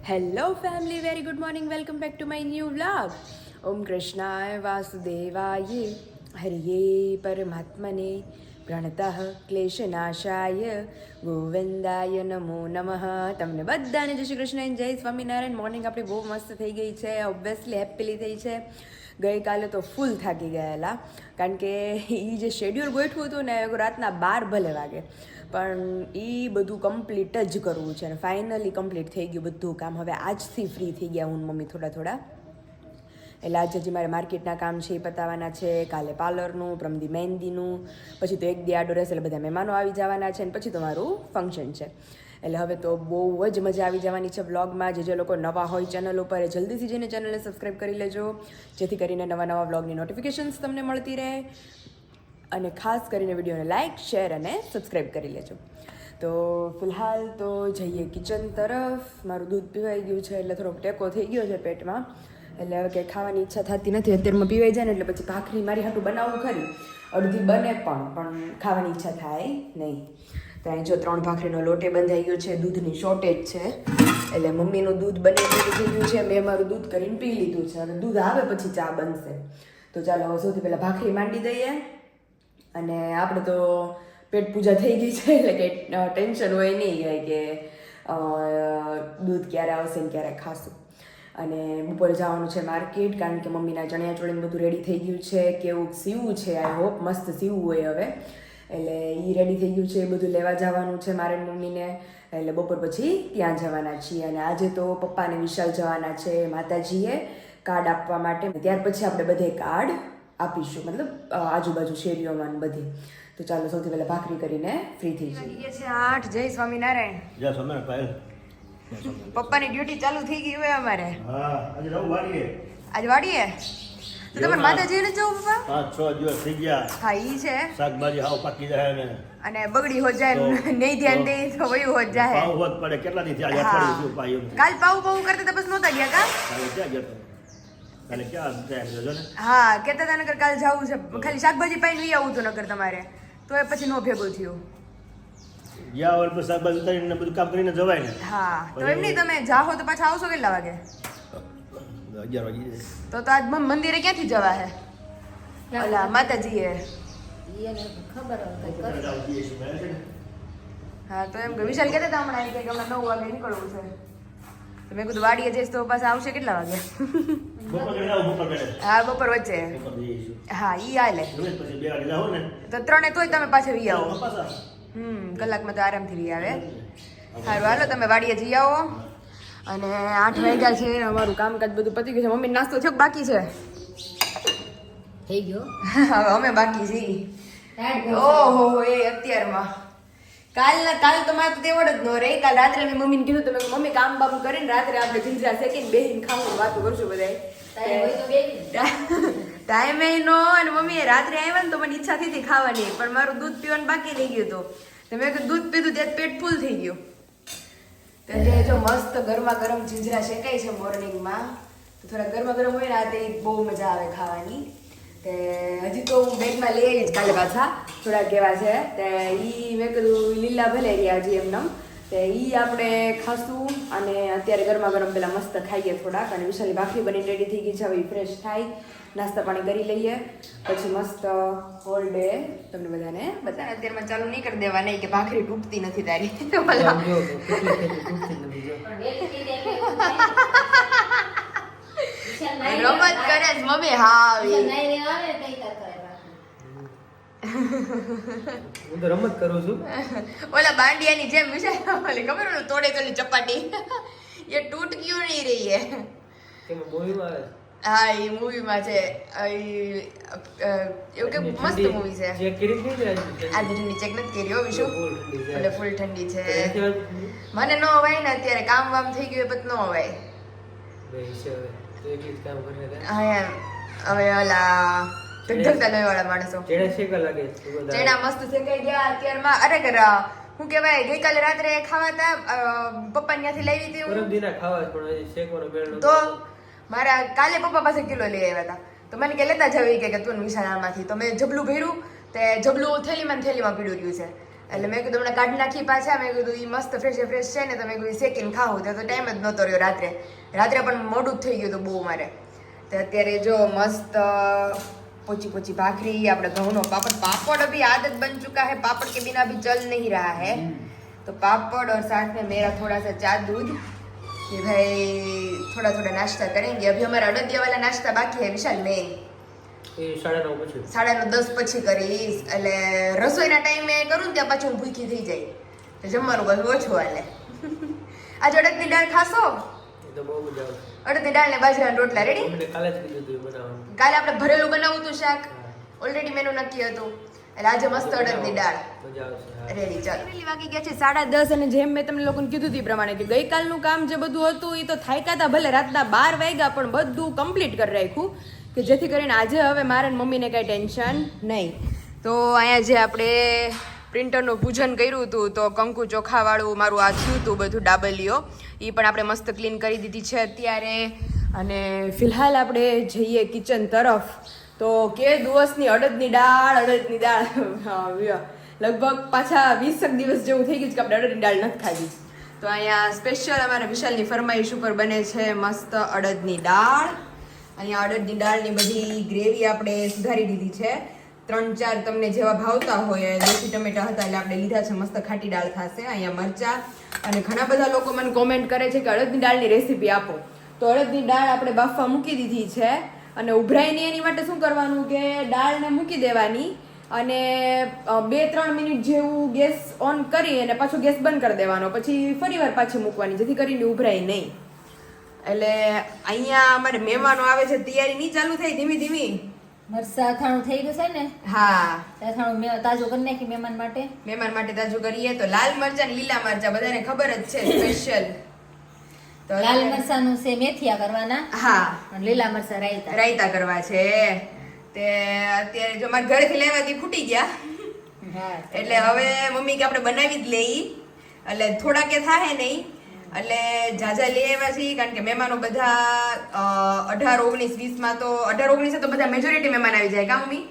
Hello family, very good morning, welcome back to my new vlog. ઓમ કૃષ્ણાય વાસુદેવાય હરિયે પરમાત્મને પ્રણતઃ ક્લેશનાશાય ગોવિંદાય નમો નમઃ. તમને બધાને જય શ્રી કૃષ્ણ, જય સ્વામિનારાયણ. મોર્નિંગ આપણી બહુ મસ્ત થઈ ગઈ છે, ઓબ્વિયસલી હેપીલી થઈ છે. ગઈકાલે તો ફૂલ થાકી ગયેલા, કારણ કે એ જે શેડ્યુલ ગોઠવું હતું ને રાતના 12 ભલે વાગે, પણ એ બધું કમ્પ્લીટ જ કરવું છે. અને ફાઇનલી કમ્પ્લીટ થઈ ગયું બધું કામ. હવે આજથી ફ્રી થઈ ગયા હું મમ્મી થોડા. એટલે આજે હજી મારે માર્કેટના કામ છે એ પતાવવાના છે, કાલે પાર્લરનું, પ્રમદી મહેંદીનું, પછી તો એક દી આડો રહેશે એટલે બધા મહેમાનો આવી જવાના છે, અને પછી તો મારું ફંક્શન છે. એટલે હવે તો બહુ જ મજા આવી જવાની છે વ્લોગમાં. જે લોકો નવા હોય ચેનલ ઉપર એ જલ્દીથી જઈને ચેનલને સબસ્ક્રાઈબ કરી લેજો, જેથી કરીને નવા વ્લોગની નોટિફિકેશન્સ તમને મળતી રહે. અને ખાસ કરીને વિડીયોને લાઇક, શેર અને સબસ્ક્રાઈબ કરી લેજો. તો ફિલહાલ તો જઈએ કિચન તરફ. મારું દૂધ પીવાઈ ગયું છે એટલે થોડોક ટેકો થઈ ગયો છે પેટમાં, એટલે હવે કંઈ ખાવાની ઈચ્છા થતી નથી. અત્યારમાં પીવાઈ જાય ને એટલે પછી ભાખરી મારી હાટું બનાવવું ખરી, અડધી બને પણ ખાવાની ઈચ્છા થાય નહીં. તો અહીં જો 3 ભાખરીનો લોટે બંધાઈ ગયો છે. દૂધની શોર્ટેજ છે એટલે મમ્મીનું દૂધ બને થઈ ગયું છે, મેં મારું દૂધ કરીને પી લીધું છે. અને દૂધ આવે પછી ચા બનશે. તો ચાલો સૌથી પહેલાં ભાખરી માંડી દઈએ. અને આપણે તો પેટ પૂજા થઈ ગઈ છે એટલે કંઈ ટેન્શન હોય નહીં કે દૂધ ક્યારે આવશે ને ક્યારે ખાશું. અને બપોરે જવાનું છે માર્કેટ, કારણ કે મમ્મીના ચણિયા ચોળીને બધું રેડી થઈ ગયું છે. કેવું સીવવું છે, આઈ હોપ મસ્ત સીવવું હોય હવે. એટલે એ રેડી થઈ ગયું છે, એ બધું લેવા જવાનું છે મારે મમ્મીને. એટલે બપોર પછી ત્યાં જવાના છીએ. અને આજે તો પપ્પાને વિશાલ જવાના છે માતાજીએ કાર્ડ આપવા માટે. ત્યાર પછી આપણે બધે કાર્ડ આપીશું, મતલબ આજુબાજુ શેરીઓમાં બધી. તો ચાલો સૌથી પહેલાં ભાખરી કરીને ફ્રી થઈ જઈએ. છે 8. જય સ્વામિનારાયણ. જય સ્વામિનારાયણ. પપ્પાની ડ્યુટી ચાલુ થઈ ગઈ હોય અમારે. હા, આજે રહું વાડીએ. આજ વાડીએ તો તમારે માતાજીને જવું પપ્પા? 5-6 દિવસ થઈ ગયા. હા ઈ છે. શાકભાજી હાવ પાકી જાય ને અને બગડી હો જાય, નહીં ધ્યાન દે તો વયું હો જાય. પાવ હોત પડે. કેટલા દી થયા? અઠવાડિયું થયું પાયું. કાલ પાવું કરતા તો બસ નહોતા ગયા કા? કાલે ક્યાં ગયો તો? કાલે ક્યાં જાય જો ને? હા, કહેતા હતા નકર કાલ જવું છે, ખાલી શાકભાજી પાઈને લઈ આવું હતું નકર તમારે, તો એ પછી નો ભેગું થયું. ગયા વાર પર શાકભાજી ઉતારીને બધું કામ કરીને જવાય ને. હા, તો એમ નહીં, તમે જાઓ તો પાછા આવશો કેટલા વાગે? 11 વાગે. તો આજ મંદિરે ક્યાંથી જવા હે? ઓલા માતાજીએ. હા, તો એમ કે વિશાલ કહેતા હતા હમણાં કે હમણાં 9 વાગે નીકળવું છે. તો મેં કીધું વાડીએ જઈશ તો પાછા આવશે કેટલા વાગે? હા, બપોર વચ્ચે. હા, ઈ આલે તો 3 તોય તમે પાછા વી આવો. કલાકમાં તો આરામથી વી આવે. સારું, હાલો તમે વાડીએ જઈ આવો. અને 8 વાગ્યા છે, અમારું કામકાજ બધું પતી ગયું છે. મમ્મી નાસ્તો છે બાકી છે? થઈ ગયો. હવે અમે બાકી છીએ. ઓહો, એ અત્યારમાં કાલ તો મારે તો તેવડ જ ન રહી. કાલ રાત્રે મેં મમ્મીને કીધું, તમે મમ્મી કામ બામ કરીને રાત્રે આપણે જીંજરા શેકીને બેસીને ખાવાનું વાતો કરશું બધા. ટાઈમે નો. અને મમ્મી રાત્રે આવ્યા ને તો મને ઈચ્છા થઈ ખાવાની, પણ મારું દૂધ પીવાનું બાકી રહી ગયું હતું. તો મેં દૂધ પીધું ત્યારે પેટ ફૂલ થઈ ગયું. તો જો મસ્ત ગરમા ગરમ જીંજરા શેકાય છે મોર્નિંગમાં, તો થોડા ગરમા ગરમ હોય ને તે બહુ મજા આવે ખાવાની. તે હજી તો હું બેગમાં લઈ આવી જ કાલે પાછા થોડાક કેવા છે. તે ઈ મેં કીધું લીલા ભલે રહ્યા હજી એમનેમ. તે ઈ આપણે ખાશું. અને અત્યારે ગરમા ગરમ પેલા મસ્ત ખાઈએ થોડાક. અને વિશાલી ભાખરી બની રેડી થઈ ગઈ છે, હવે ફ્રેશ થાય, નાસ્તા પાણી કરી લઈએ, પછી મસ્ત હોલ ડે તમને બધાને બધાને અત્યારમાં ચાલુ નહીં કરી દેવા, નહીં કે ભાખરી તૂટતી નથી તારી. રમત કરે છે મમ્મી. હા, હું તો રમત કરું છું. ઓલા બાંડિયાની જેમ વિશાલ ઓલી ખબર ઓલું તોડે તોડી ચપાટી એ તૂટ ક્યું નહીં રહી હે. કેમ મૂવીમાં આવે? હા, એ મૂવીમાં છે. એવું કે મસ્ત મૂવી છે. ચેક કરી દીધી આજે? આજે ઠંડી ચેક નથી કરી હો વિશુ. એટલે ફૂલ ઠંડી છે. મને ન અવાય ને અત્યારે, કામ વામ થઈ ગયું પછી ન અવાય. હા એમ. હવે ઓલા ધગધગતા લોહી વાળા માણસો ચેડા શેકા લાગે. ચેડા મસ્ત શેકાઈ ગયા અત્યારમાં. અરે હું કહેવાય, ગઈકાલે રાત્રે ખાવા હતા, પપ્પા ત્યાંથી લાવી હતી હું. પરમદિના ખાવા પણ હજી શેકવાનો મેળ નહોતો. તો મારા કાલે પપ્પા પાસે કિલો લઈ આવ્યા હતા. તો મને કે લેતા જવી કે તું વિશાળામાંથી. તો મેં જબલું ભર્યું, તે જબલું થેલીમાં પીડું રહ્યું છે. એટલે મેં કીધું હમણાં કાઢી નાખી પાછા. મેં કીધું ઈ મસ્ત ફ્રેશ છે ને, તો મેં કીધું શેકીને ખાવું. તો ટાઈમ જ નહોતો રહ્યો રાત્રે પણ મોડું જ થઈ ગયું હતું બહુ મારે. તો અત્યારે જો મસ્ત પોચી भाखरी, આપણે ઘઉંનો पापड़ अभी आदत बन चुका है, पापड़ के बिना अभी चल नहीं रहा है. तो पापड़ और साथ में मेरा थोड़ा सा चा दूध, कि भाई थोड़ा नाश्ता करेंगे. अभी हमारा अड़दिया वाला नाश्ता बाकी है विशाल. मैं 9:30 પછી કરીશ, એટલે રસોઈના ટાઈમે કરું ને ત્યાં પાછું હું ભૂખી થઈ જાય, તો જમવાનું બધું ઓછું હાલે. આજે અડદની દાળ ખાશો? તો બહુ મજા આવશે. અડદની દાળ ને બાજરાના રોટલા રેડી. અમને કાલે જ કીધું હતું બનાવવાનું. કાલે આપણે ભરેલું બનાવવું હતું શાક, ઓલરેડી મેનુ નક્કી હતું. એટલે આજે મસ્ત અડદની દાળ મજા આવશે. રેડી. ચાલો, કેટલી વાગી ગયા છે? 10:30. અને જેમ મેં તમને લોકોને કીધું હતું એ પ્રમાણે કે ગઈકાલનું કામ જે બધું હતું એ તો થાક્યા હતા, ભલે રાતના 12 વાગ્યા, પણ બધું કમ્પ્લીટ કરી રાખ્યું, કે જેથી કરીને આજે હવે મારે મમ્મીને કાંઈ ટેન્શન નહીં. તો અહીંયા જે આપણે પ્રિન્ટરનું પૂજન કર્યું હતું, તો કંકુ ચોખાવાળું મારું આ થયું હતું બધું ડાબલીઓ, એ પણ આપણે મસ્ત ક્લીન કરી દીધી છે અત્યારે. અને ફિલહાલ આપણે જઈએ કિચન તરફ. તો કે દિવસની અડદની દાળ લગભગ પાછા 20 દિવસ જેવું થઈ ગયું છે કે આપણે અડદની દાળ નથી ખાધી. તો અહીંયા સ્પેશિયલ અમારા વિશાલની ફરમાઈશ ઉપર બને છે મસ્ત અડદની દાળ. અહીંયા અડદની દાળની બધી ગ્રેવી આપણે સુધારી દીધી છે. 3-4 તમને જેવા ભાવતા હોય, દેશી ટમેટા હતા એટલે આપણે લીધા છે. મસ્ત ખાટી દાળ થશે. અહીંયા મરચા. અને ઘણા બધા લોકો મને કોમેન્ટ કરે છે કે અડદની દાળની રેસીપી આપો. તો અડદની દાળ આપણે બાફવા મૂકી દીધી છે. અને ઉભરાઈને એની માટે શું કરવાનું કે દાળને મૂકી દેવાની અને 2-3 મિનિટ જેવું ગેસ ઓન કરી અને પાછો ગેસ બંધ કરી દેવાનો, પછી ફરીવાર પાછી મૂકવાની, જેથી કરીને ઉભરાય નહીં. એટલે અહીંયા અમારે મહેમાનો આવે છે, તૈયારી નહીં ચાલુ થઈ, ધીમી મરસા અથાણું થઈ ગયું છે ને. હા, અથાણું તાજું કરી નાખી મહેમાન માટે તાજું કરીએ. તો લાલ મરચા ને લીલા મરચા બધાને ખબર જ છે સ્પેશિયલ. તો લાલ મરચાનું છે મેથિયા કરવાના. હા, અને લીલા મરચા રાયતા કરવા છે. તે અત્યારે જો મારા ઘરેથી લેવાથી ખૂટી ગયા, એટલે હવે મમ્મી કે આપણે બનાવી જ લઈ, એટલે થોડા કે થાય નહીં, એટલે જાજા લઈ આવ્યા છીએ. કારણ કે મહેમાનો બધા 18, 19, 20 માં તો 18, 19 તો બધા મેજોરિટી મહેમાન આવી જાય. કા મમ્મી?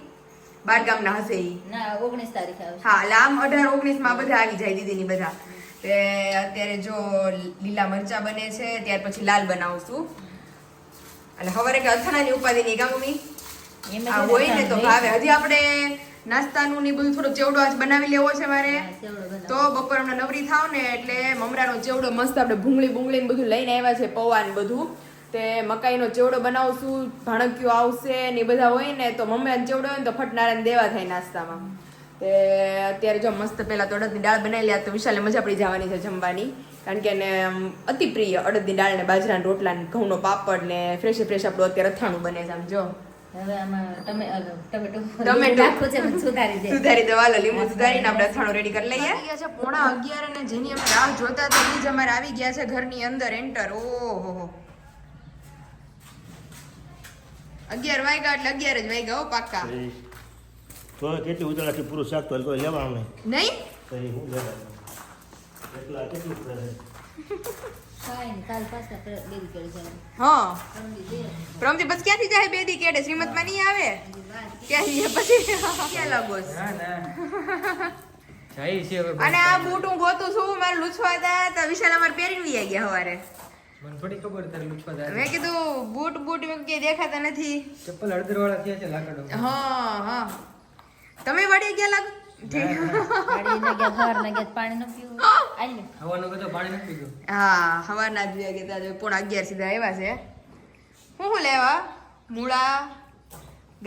12 ગામના હશે ઈ. ના, 19 તારીખે આવશે. હા, એટલે આમ 18, 19 માં બધા આવી જાય દીદીની બધા. તે અત્યારે જો લીલા મરચા બને છે, ત્યાર પછી લાલ બનાવશું. એટલે ખબર કે અથાણાની ઉપાધિ નહીં. કા મમ્મી? આ હોય ને તો ભાવે. હજી આપણે નાસ્તાનું ને બધું થોડો ચેવડો આજ બનાવી લેવો છે મારે. તો બપોર હમણાં નવરી થાવ ને એટલે મમરાનો ચેવડો મસ્ત આપણે ભૂંગળી બધું લઈને આવ્યા છે, પૌવા ને બધું. તે મકાઈનો ચેવડો બનાવશું, ભાણકીઓ આવશે ને બધા હોય ને, તો મમ્મીનો ચેવડો હોય ને તો ફટનારાને દેવા થાય નાસ્તામાં. તે અત્યારે જો મસ્ત પહેલા તો અડદની દાળ બનાવી લે, તો વિશાલે મજા પડી જવાની છે જમવાની. કારણ કે એને અતિ પ્રિય અડદની દાળ ને બાજરાના રોટલા ને ઘઉંનો પાપડ ને ફ્રેશ આપણું અત્યારે અથાણું બને છે. આમ જો હવે આમાં ટમેટો સુધારી દો. વાલો લીંબુ સુધારીને આપણે અથાણું રેડી કરી લઈએ. આવી ગયા છે 11:30 અને જેની અમે રાહ જોતા હતા એ જ અમારે આવી ગયા છે ઘરની અંદર એન્ટર. ઓહો, 11 વાગ્યા એટલે 11 જ વાગ્યા. હો પાક્કા. તો કેટલી ઉતરાથી પૂરું શાક તો લેવાનું નહીં. હું લેવાનું એટલા કેટલું હા, પ્રમથી પછી ક્યાંથી જાય? 2 દી કેડે શ્રીમતમાં નહીં આવે. ક્યાં પછી ક્યાં લાગો? અને આ બૂટ હું ગોતું છું, મારે લૂછવા હતા તો વિશાલ અમારે પહેરીને વી આવી ગયા સવારે. મને થોડી ખબર તારે લૂછવા દે. મેં કીધું બૂટ કે દેખાતા નથી. ચપ્પલ અડધરવાળા થયા છે લાકડો. હા, તમે વળી ગયા લાગો. હા, સવારના જ ગયા. 11:30 સીધા આવ્યા છે. શું લેવા? મૂળા,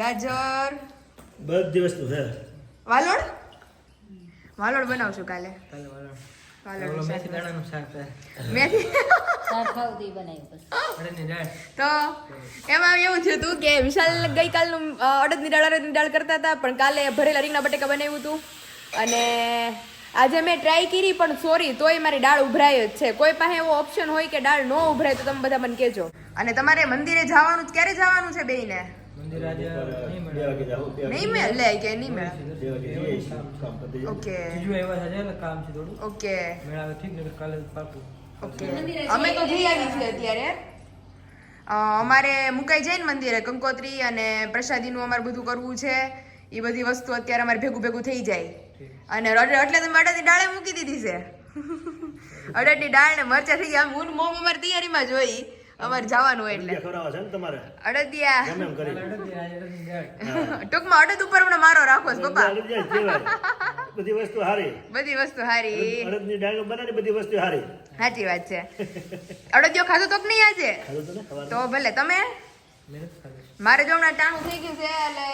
ગાજર, બધી વસ્તુ છે. વાલોડ બનાવશું કાલે. મેથી દાણાનું શાક છે. મેથી તો એમાં એવું થયું હતું કે વિશાલ ગઈકાલનું અડદની દાળ કરતા હતા, પણ કાલે ભરેલા રીંગણા બટેકા બનાવ્યું હતું. અને આજે મેં ટ્રાય કરી, પણ સોરી તોય મારી દાળ ઉભરાય જ છે. કોઈ પાસે એવો ઓપ્શન હોય કે દાળ ન ઉભરાય તો તમે બધા મને કહેજો. અને તમારે મંદિરે જવાનું ક્યારે જવાનું છે બેયને? મંદિર આજે નહીં મેં લે કે નહીં મેં. ઓકે, કામ છે થોડું. ઓકે, મેળાવે ઠીક ને કાલે પાકું. ઓકે. અમે તો જઈ આવી છીએ અત્યારે. અમારે મુકાઈ જાય ને મંદિરે કંકોત્રી અને પ્રસાદીનું અમારે બધું કરવું છે. એ બધી વસ્તુ અત્યારે અમારે ભેગું થઈ જાય. અને એટલે તમે અડદની દાળે મૂકી દીધી છે. અડદની દાળ ને મરચા થઈ ગયા. હું મોમ અમારી તૈયારીમાં જોઈ અમારે જવાનું હોય એટલે ખવડાવવા છે ને તમારે અડદિયા ગમે એમ કરી ટૂંકમાં અડદ ઉપર હમણાં મારો રાખો છો પપ્પા. અડદિયા જ કહેવાય. બધી વસ્તુ હારી. બધી વસ્તુ હારી. અડદની દાળ બનાવી બધી વસ્તુ હારી. સાચી વાત છે. અડદિયો ખાધો તો કે નહીં આજે? ખાધું તો ને ખબર. તો ભલે તમે મારે જો હમણાં ટાણું થઈ ગયું છે એટલે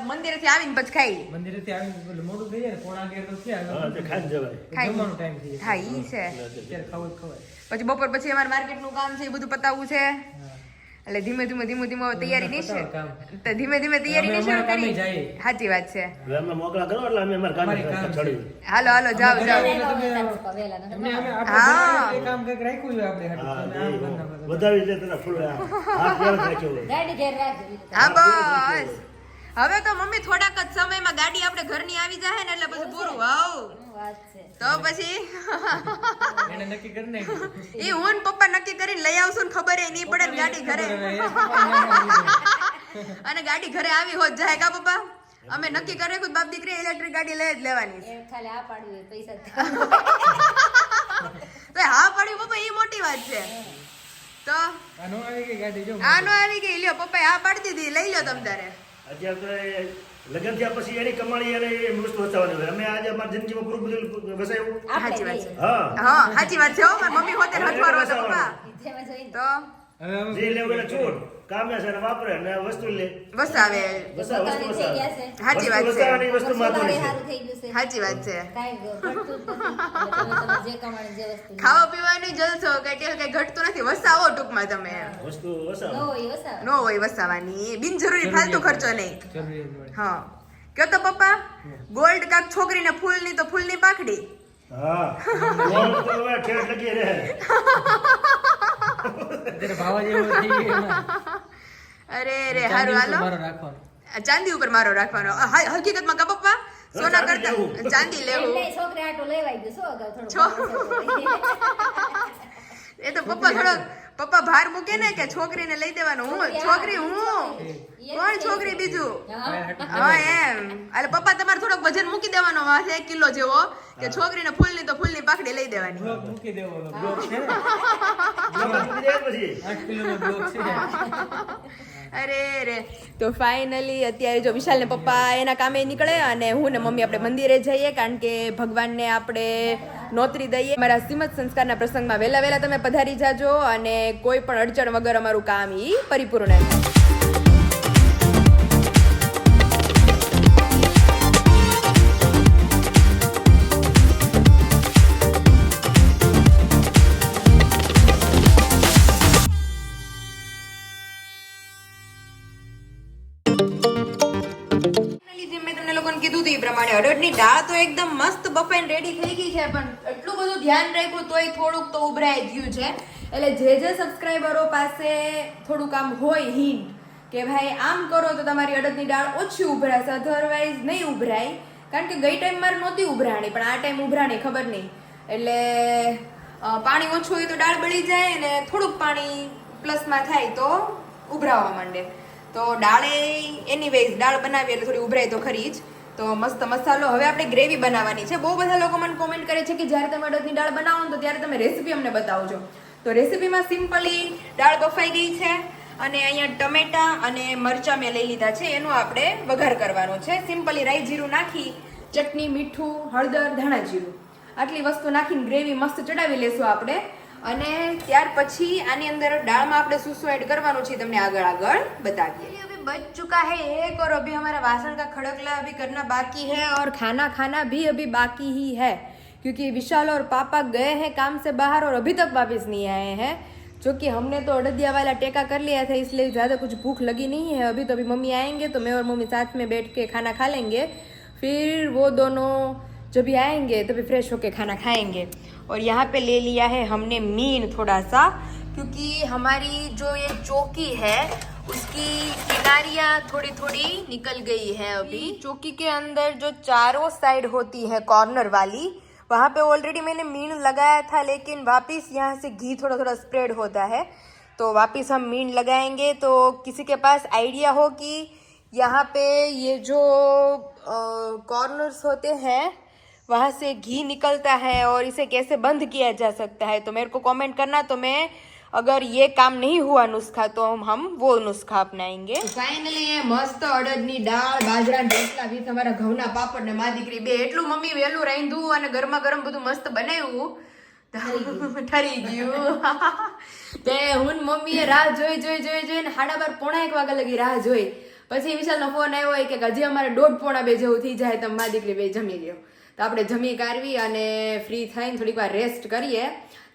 મંદિરેથી આવીને પછી ખાઈ મંદિરેથી આવીને મોડું થઈ જાય ને, પોણા 11 તો થયા. હા તે ખાઈ જવાય. ખાઈ. જમવાનો ટાઈમ થઈ હા જાય. ઈ છે. ત્યારે ખાવું જ ખવાય. પછી બપોર પછી અમારે માર્કેટનું કામ છે એ બધું પતાવવું છે એટલે ધીમે ધીમે તૈયારી નહીં છે કામ. તો ધીમે તૈયારી નહીં શરૂ કામે કરી. જઈએ. સાચી વાત છે. હવે અમે મોકલા કરો એટલે અમે અમારા અમારી કામ કામ છે. ચડી. હાલો જાઓ વહેલા નથી એમને અમે હા. આપણે કામ કંઈક રાખ્યું હોય આપણે હા હાટું. તમે આમ કરી નાખો. વધાવી દે તને ફૂલ હાથ પેર રાખ્યો હોય. ગાડી ઘેર રાખજો. હા બસ હવે તો મમ્મી થોડાક જ સમયમાં ગાડી આપણે ઘરની આવી જાય ને એટલે પછી પૂરું. હાવ શું વાત છે. તો પછી એને નક્કી કરી નાખ્યું. એ હું ને પપ્પા નક્કી કરીને લઈ આવશું ને ખબર નહીં પડે ને ગાડી ઘરે અને ગાડી ઘરે આવી હોત જાય કા પપ્પા? અમે નક્કી કરે કે બાપ દીકરી ઇલેક્ટ્રિક ગાડી લઈ જ લેવાની છે. એ ખાલી આ પાડ્યું હોય પૈસા તો હા પડ્યું પપ્પા એ મોટી વાત છે. તો આનો આવી ગઈ ગાડી જો. આનો આવી ગઈ લ્યો પપ્પા હા પાડી દીધી લઈ લો તમ તારે. અત્યારે તો એ લગ્ન થયા પછી એની કમાણી અને એ વસ્તુ વસાવવાની હોય. અમે આજે અમારી જિંદગીમાં પૂરું બધું વસાવ્યું. સાચી વાત છે. હા હા સાચી વાત છે હો મારી મમ્મી હોતે હથવારો હતો પપ્પા. જેમાં જોઈને તો હવે અમે જે લેવું એને છોડ કામે છે ને વાપરે ને વસ્તુ લે. વસાવે. વસ્તુ પોતાની થઈ ગયા છે. સાચી વાત છે. વસાવવાની વસ્તુ સોલારે મહત્વની છે. સારું થઈ ગયું છે. સાચી વાત છે. કાંઈ ઘટતું જ નથી. એટલે તમે તમારે જે કમાણી જે વસ્તુ ખાવા પીવાની જલસો કઈ ઘટતું નથી. વસાવો ટૂંકમાં તમે. વસ્તુ ન વસાવ. હોય વસાવે. નો હોય વસાવાની બિનજરૂરી ફાલતુ ખર્ચો નહીં. જરૂરિયાત હોય. હા કયો તો પપ્પા ગોલ્ડ કાક છોકરીને ફૂલની તો ફૂલની પાખડી. હા ગોળ તો હવે ઠેઠ લગી રહે. અત્યારે ભાવ જ એવો થઈ ગયો એમાં. અરે રે ચાંદી હારું ઉપર હાલો મારો રાખવાનો. ચાંદી ઉપર મારો રાખવાનો. હકીકતમાં કા પપ્પા સોના ચાંદી કરતા લેવું. ચાંદી લેવું. એટલે છોકરી આટો લેવાઈ ગયો. શું અગાઉ થોડું છો- ભાવ એ તો પપ્પા ભાર મૂકે ને કે છોકરીને લઈ દેવાનું. હું છોકરી હું કોણ છોકરી બીજું. હા એમ એટલે પપ્પા તમારે થોડોક વજન મૂકી દેવાનો 1 કિલો જેવો કે છોકરીને ફૂલની તો ફૂલની પાખડી લઈ દેવાની. બ્લોક મૂકી દેવાનો. બ્લોક છે ને? મૂકી દે પછી 8 કિલોનો બ્લોક છે. અરે રે તો ફાઇનલી અત્યારે જો વિશાલ ને પપ્પા એના કામે નીકળે અને હું ને મમ્મી આપણે મંદિરે જઈએ કારણ કે ભગવાનને આપણે નોતરી દઈએ. મારા શ્રીમદ સંસ્કારના પ્રસંગમાં વહેલા તમે પધારી જાજો અને કોઈ પણ અડચણ વગર અમારું કામ ઈ પરિપૂર્ણ થાય. કીધું હતું એ પ્રમાણે અડદની દાળ તો એકદમ મસ્ત બફાઈને રેડી થઈ ગઈ છે પણ એટલું બધું ધ્યાન રાખ્યું તોય થોડુંક તો ઉભરાઈ ગયું છે. એટલે જે સબસ્ક્રાઈબરો પાસે થોડુંક આમ હોય હિન્ટ કે ભાઈ આમ કરો તો તમારી અડદની દાળ ઓછી ઉભરાશે અધરવાઇઝ નહીં ઉભરાય કારણ કે ગઈ ટાઈમ મારે નહોતી ઉભરાણી પણ આ ટાઈમ ઉભરાણી ખબર નહીં. એટલે પાણી ઓછું હોય તો દાળ બળી જાય અને થોડુંક પાણી પ્લસમાં થાય તો ઉભરાવા માંડે. તો દાળે એનીવેઝ દાળ બનાવીએ એટલે થોડી ઉભરાય તો ખરી જ. તો મસ્ત મસાલો હવે આપણે ગ્રેવી બનાવવાની છે. બહુ બધા લોકો મને કોમેન્ટ કરે છે કે જ્યારે તમે અડદની દાળ બનાવો ને તો ત્યારે તમે રેસીપી અમને બતાવજો. તો રેસીપીમાં સિમ્પલી દાળ બફાઈ ગઈ છે અને અહીંયા ટમેટા અને મરચાં મેં લઈ લીધા છે એનો આપણે વઘાર કરવાનો છે. સિમ્પલી રાઈ જીરું નાખી ચટણી મીઠું હળદર ધાણા જીરું આટલી વસ્તુ નાખીને ગ્રેવી મસ્ત ચડાવી લેશું આપણે. અને ત્યાર પછી આની અંદર દાળમાં આપણે શું એડ કરવાનું છે તમને આગળ बताइए. अभी बच चुका है एक और अभी हमारा वासन का खड़कला अभी करना बाकी है और खाना भी अभी बाकी ही है क्योंकि विशाल और पापा गए हैं काम से बाहर और अभी तक वापस नहीं आए हैं. जो कि हमने तो अड़दिया वाला टेका कर लिया था इसलिए ज़्यादा कुछ भूख लगी नहीं है. अभी तो अभी मम्मी आएंगे तो मैं और मम्मी साथ में बैठ के खाना खा लेंगे. फिर वो दोनों जब भी आएंगे तभी फ्रेश होके खाना खाएंगे. और यहाँ पे ले लिया है हमने मीन थोड़ा सा क्योंकि हमारी जो ये चौकी है उसकी किनारियाँ थोड़ी थोड़ी निकल गई है. अभी चौकी के अंदर जो चारों साइड होती है कॉर्नर वाली वहाँ पे ऑलरेडी मैंने मीन लगाया था लेकिन वापस यहाँ से घी थोड़ा थोड़ा स्प्रेड होता है तो वापस हम मीन लगाएंगे. तो किसी के पास आइडिया हो कि यहाँ पे ये जो कॉर्नर्स होते हैं वहाँ से घी निकलता है और इसे कैसे बंद किया जा सकता है, तो मेरे को कमेंट करना। तो मैं अगर ये काम नहीं हुआ नुस्खा तो हम वो नुस्खा अपनाएंगे। ફાઇનલી મસ્ત અડદની દાળ, બાજરાના રોટલા વિથ અમારા ઘઉંના પાપડ ને મા દીકરી બે એટલું મમ્મી વેલું રાંધ્યું અને ગરમા ગરમ બધું મસ્ત બનાવ્યું, ઠરી ગયું. તે હું મમ્મીએ રાહ જોઈ જોઈને 12:30 પોણા 1 વાગ્યા લગી રાહ જોઈ. પછી વિશાલનો ફોન આવ્યો કે હજી અમારે 1:30 પોણા 2 જેવું થઈ જાય તો મા દીકરી બે જમી લ્યો. તો આપણે જમી કાઢવી અને ફ્રી થઈને થોડીક વાર રેસ્ટ કરીએ.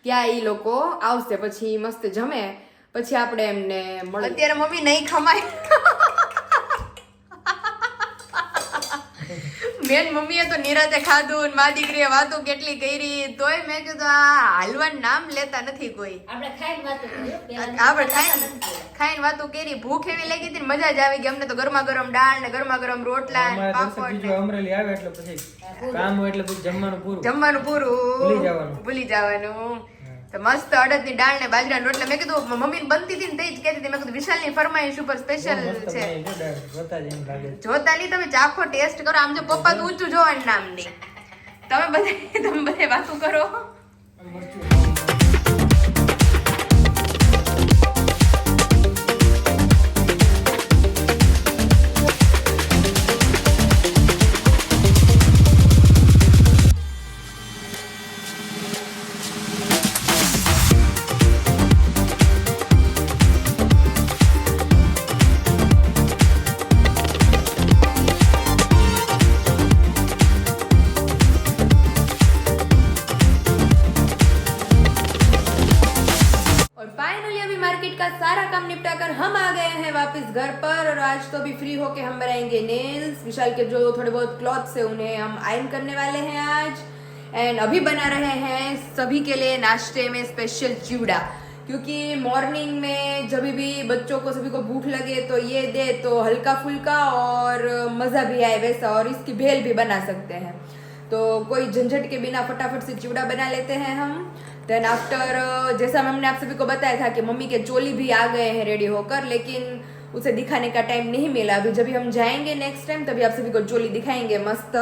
ત્યાં ઈ લોકો આવશે, પછી મસ્ત જમે, પછી આપણે એમને મળીએ. અત્યારે મમ્મી નહીં ખમાય. મેન મમ્મીએ તો નિરાતે ખાધું ને મા દીકરીએ વાતો કેટલી કરી, તોય મેં કીધું આ હાલવાનું નામ લેતા નથી કોઈ. આપણે ખાઈને વાતો કરીએ. આપણે ખાઈને વાતો કરી. ભૂખ એવી લાગી હતી ને મજા જ આવી ગઈ અમને તો. ગરમા ગરમ દાળ ને ગરમા ગરમ રોટલા ને અમારે દર્શક પાપડ બીજું અમરેલી આવે એટલે પછી કામ હોય એટલે પછી જમવાનું પૂરું ભૂલી જવાનું. તો મસ્ત અડદની દાળ ને બાજરાના રોટલા. મેં કીધું મમ્મી બનતી હતી ને તે જ કહેતી હતી, મેં કીધું વિશાલની ફરમાઈશ ઉપર સ્પેશિયલ છે. જોતા નહીં તમે ચાખો, ટેસ્ટ કરો. આમ જો પપ્પા તો ઊંચું જોવાનું નામ નહીં. તમે બધે વાતો કરો. मार्केट का सारा काम निपटा कर हम आ गए हैं वापस घर पर और आज तो अभी फ्री होके हम बनाएंगे नेल्स. विशाल के जो थोड़े बहुत क्लॉथ्स है उन्हें हम आयरन करने वाले हैं आज. एंड अभी बना रहे हैं सभी के लिए नाश्ते में स्पेशल चिवड़ा, क्योंकि मॉर्निंग में जब भी बच्चों को सभी को भूख लगे तो ये दे तो हल्का फुल्का और मज़ा भी आए वैसा, और इसकी भेल भी बना सकते हैं. तो कोई झंझट के बिना फटाफट से चिवड़ा बना लेते हैं हम. देन आफ्टर जैसा हमने आप सभी को बताया था कि मम्मी के चोली भी आ गए हैं रेडी होकर, लेकिन उसे दिखाने का टाइम नहीं मिला. अभी जब हम जाएंगे नेक्स्ट टाइम तभी आप सभी को चोली दिखाएंगे मस्त.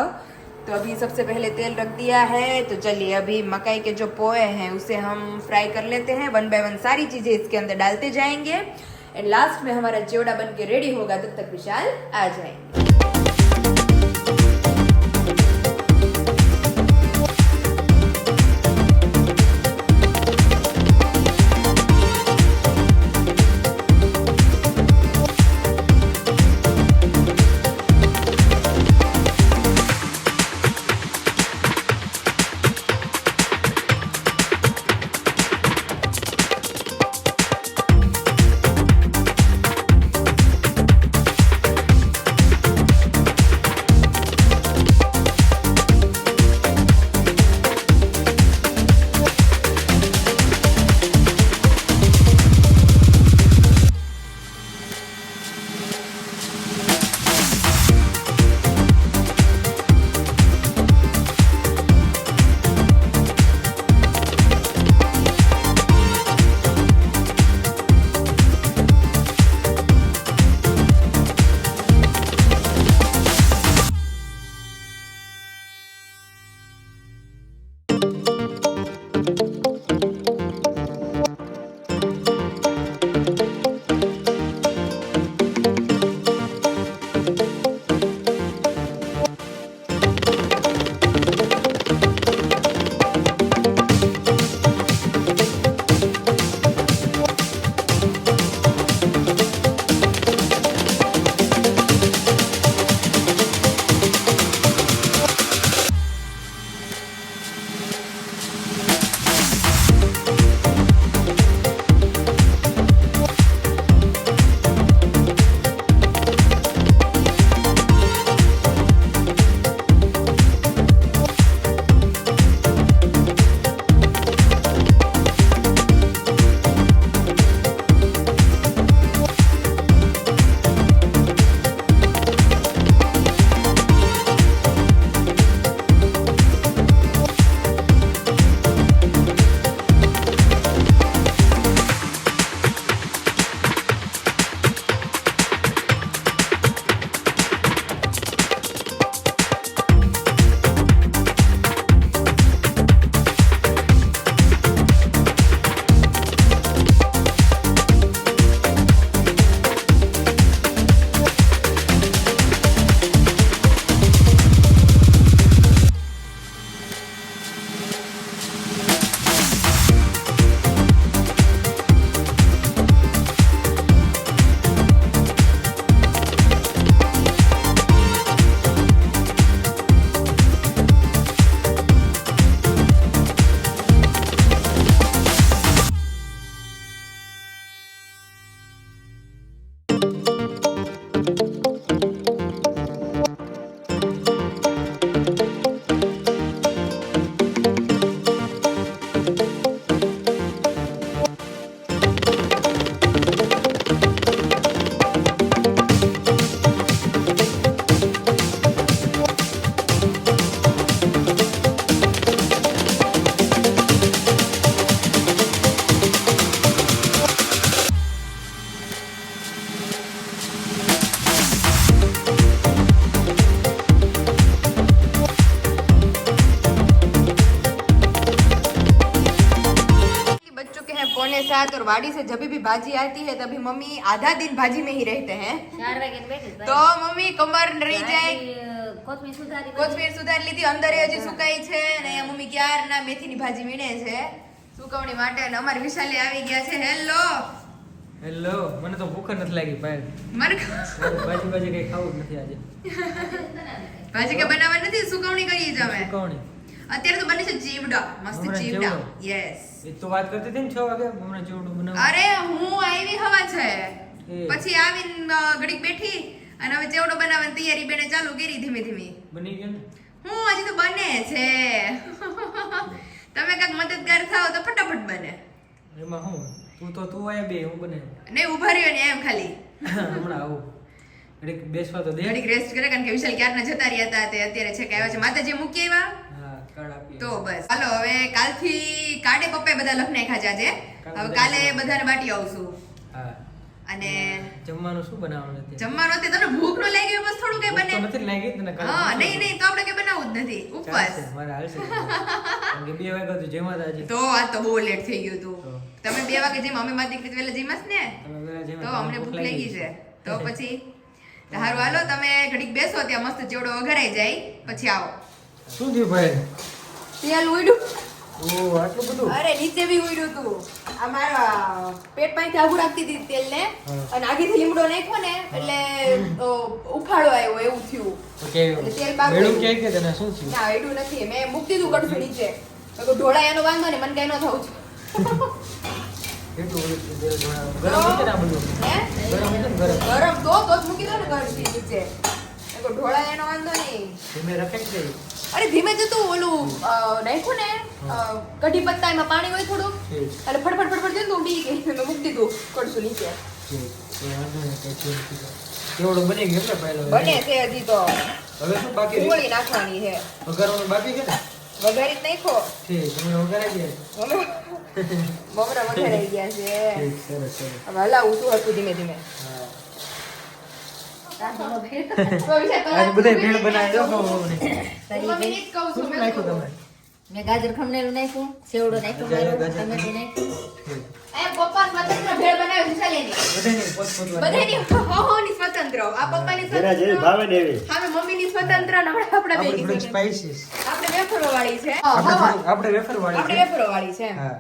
तो अभी सबसे पहले तेल रख दिया है. तो चलिए अभी मकई के जो पोहे हैं उसे हम फ्राई कर लेते हैं. 1 बाय 1 सारी चीजें इसके अंदर डालते जाएंगे एंड लास्ट में हमारा चिवड़ा बन के रेडी होगा. तब तक विशाल आ जाएंगे. वाड़ी से जब भी भाजी आती है तभी मम्मी आधा दिन भाजी में ही रहते हैं 4 વાગે બેઠી તો મમ્મી કમર રહી જાય કોથમીર સુધારી કોથમીર સુધારી લીધી અંદર હજી સુકાઈ છે અને અહીંયા મમ્મી ક્યારના મેથીની ભાજી વીણે છે સુકવણી માટે અને અમારી વિશાલી આવી ગયા છે હેલો હેલો મને તો ભૂખ નથી લાગી ભાઈ મને ભાજી કઈ ખાવું જ નથી આજે ભાજી કે બનાવવા નથી સુકવણી કરીએ જ અમે કોણી અત્યારે તો બને છે ચીવડા મસ્ત હમણાં ચીવડા ચેવડો. યસ એ તો વાત કરતી હતી ને 6 વાગે હમણાં ચેવડું બનાવ અરે હું આવી હવા છે એ. પછી આવીને ઘડીક બેઠી અને હવે ચેવડો બનાવવાની તૈયારી બેને ચાલુ કરી ધીમે ધીમે બની ગયો ને હું હજી તો બને છે તમે કાંઈક મદદગાર થાવ તો ફટાફટ બને એમાં હું તું આયા બે હું બને નહીં ઉભા રહ્યો ને એમ ખાલી હમણાં આવું ઘડીક બેસવા તો દે ઘડીક રેસ્ટ કરે કારણ કે વિશાલ ક્યારના જતા રહ્યા હતા તે અત્યારે છે કે આવ્યા છે માતાજી મૂકી આવ્યા હા કાર્ડ આપીએ તો બસ ચાલો હવે કાલથી કાડે પપ્પાએ બધા લખ નાખ્યા છે આજે હવે કાલે બધાને બાટી આવશું હા અને જમવાનું શું બનાવવાનું છે જમવાનું હતી તને ભૂખ ન લાગી હોય બસ થોડું કઈ બને તો નથી લાગી તને કાલે હા નહીં તો આપણે કઈ બનાવવું જ નથી ઉપવાસ ચાલશે, મારે હાલશે કારણ કે 2 વાગ્યા તો જેમાં હતા આજે તો આ તો બહુ લેટ થઈ ગયું તું તો. તમે 2 વાગે જેમ અમે મારી દીકરી વહેલા જમ્યાસ ને તમે વેલા જેમાં તો અમને ભૂખ લાગી છે તો પછી હારું હાલો તમે ઘડીક બેસો ત્યાં મસ્ત ચેવડો વઘારાઈ જાય પછી આવો શું થયું ભાઈ તેલ ઉડ્યું ઓ આટલું બધું અરે નીચે બી ઉડ્યું તું આ મારા પેટ પાસેથી આઘું રાખતી હતી તેલ ને હા. અને આગેથી લીમડો નાખ્યો ને એટલે ઉફાળો આવ્યો એવું થયું ઓકે એટલે તેલ બાકી મેળું ગયું. કે તને શું થયું ના એડું નથી મેં મૂકી દીધું કડશું નીચે મેં કહ્યું ઢોળાયાનો વાંધો ને મને કઈ ન થવું છે એટલું બધું તેલ ઢોળાવું. ગરમ છે ને આ બધું હે ગરમ છે ને ગરમ ગરમ તો જ મૂકી દો ને કડશી નીચે મેં કહ્યું ઢોળાયાનો વાંધો નહીં ધીમે રખાઈ જાય અરે ધીમે જતું ઓલું નાખ્યું ને કઢી પત્તા એમાં પાણી હોય થોડું ઠીક અને ફટફટ ફટફટ જઈને તો ઉડી ગઈ મેં મૂકી દીધું કડશું નીચે ઠીક એ વાંધો નહીં કઈ છે નથી. કેવડું બની ગયું ને પહેલો બને છે હજી તો હવે શું બાકી રહ્યું? કોળી નાખવાની છે વઘારવાનું બાકી છે ને વઘારી જ નાખો ઠીક તમે વઘારાઈ ગયા મમરા વઘારાઈ ગયા છે ઠીક સરસ સરસ હવે હલાવું છું હતું ધીમે ધીમે હા તો વિશે તો આજે બધાય ભેળ બનાવી દો ખાવું મમ્મીને જ કહું છું શું મેં નાખ્યું કીધું. તમે મેં ગાજર ખમણેલું નાખ્યું સેવડો નાખ્યો ગાજર, મારો ગાજર. ટમેટું નાખ્યું ઠીક એ પપ્પા સ્વતંત્ર ભેળ બનાવ્યું વિશાલેની બધાયની પોતપોતવાની. બધાની હોની સ્વતંત્ર આ પપ્પાની જેના જેવી સ્વતંત્ર ભાવે ને એવી હવે મમ્મીની સ્વતંત્ર ને હમણાં આપણા આપણે બેની થોડીક સ્વતંત્ર. સ્પાઇસીસ આપણે વેફરો વાળી છે આપણે વેફર વાળી આપણે છે વેફરો વાળી છે હા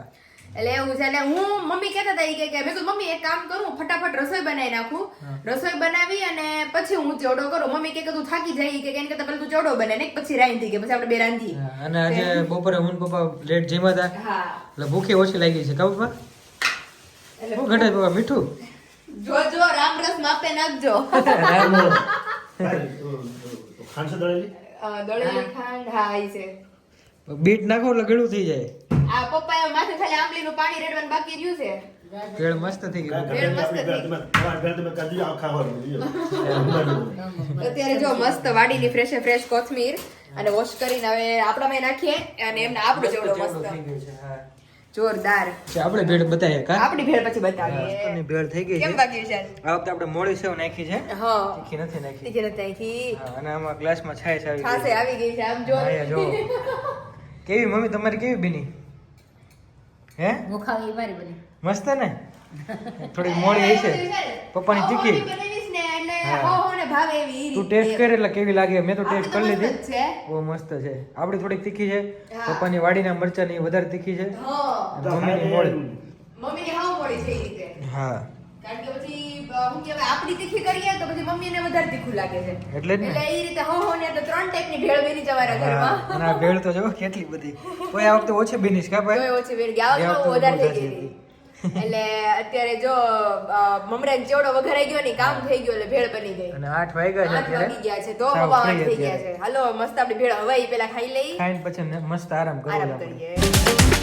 એટલે એવું છે એટલે હું મમ્મી કહેતા હતા ઈ કે મેં કીધું મમ્મી એક કામ કરું ફટાફટ રસોઈ બનાવી નાખું હા. રસોઈ બનાવી અને પછી હું ચેવડો કરું મમ્મી કે તું થાકી જાય કે એને કરતા પહેલા તું ચેવડો બને ને પછી રાંધી કે પછી આપણે બે રાંધી હા, અને આજે બપોરે હું ને પપ્પા લેટ જેમાં હતા હા એટલે ભૂખી ઓછી લાગી છે કાં પપ્પા એટલે શું ઘટે પપ્પા મીઠું જોજો રામ રસ માપે નાખજો રામો. ખાંડસો દળેલી દળેલી ખાંડ હા ઈ છે બીટ નાખો એટલે ગળું થઈ જાય આ પપ્પાએ માથે ખાલી આંબલીનું પાણી રેડવાનું બાકી રહ્યું છે ભેળ મસ્ત થઈ ગયું ભેળ મસ્ત થઈ. અત્યારે જો મસ્ત વાડીની ફ્રેશ ફ્રેશ કોથમીર અને વોશ કરીને હવે આપણામાં નાખીએ અને એમને આપણો જેવડો થઈ મસ્ત ગયું છે હા જોરદાર આપણે ભેળ બતાવીએ કા આપણી ભેળ પછી બતાવીએ ની ભેળ થઈ ગઈ કેમ છે બાકી વિશાલ આ વખતે આપણે મોળી સેવ નાખી છે હા તીખી નથી નાખી તીખી નથી નાખી હા, અને આમાં ગ્લાસમાં છાશ આવી ખાસે ગઈ આવી ગઈ છે આમ જો હા, જો કેવી મમ્મી તમારી કેવી બની હે મુખાવી મારી બની મસ્ત ને થોડી મોળી હશે પપ્પાની તીખી મમ્મી બનાવીશ ને એટલે હા. હો ને ભાવે એવી ઈ તું રીતે. ટેસ્ટ કરે એટલે કેવી લાગે મેં તો ટેસ્ટ કરી આપણે તો લીધી મસ્ત જ છે. બહુ મસ્ત છે આપણી થોડીક તીખી છે હા. પપ્પાની વાડીના મરચાની વધારે તીખી છે હા મમ્મીની મોળી મમ્મીને હાવ પડી છે એ રીતે હા કારણ કે પછી હું કહેવાય આપણી તીખી કરીએ તો પછી મમ્મીને વધારે તીખું લાગે છે એટલે જ ને એટલે એ રીતે હો ને તો 3 ટાઈપની ભેળ બની જવાના હા, ઘરમાં અને આ ભેળ તો જો કેટલી બધી કોઈ આ વખતે ઓછી બનીશ કા ભાઈ તોય ઓછી ભેળ ગયા ગયા આવો વખતે વધારે બહુ થઈ ઓછી ગઈ હતી. એટલે અત્યારે જો મમરા જેવડો વઘારાઈ ગયો ને કામ થઈ ગયું એટલે ભેળ બની ગઈ અને 8 વાગ્યા છે 8 વાગી ગયા છે તો સાવ હવા free થઈ ગયા અત્યારે. છે હાલો મસ્ત આપણી ભેળ હવાઈ પેલા ખાઈ લઈ ખાઈને પછી મસ્ત આરામ કરવો આરામ આપણે કરીએ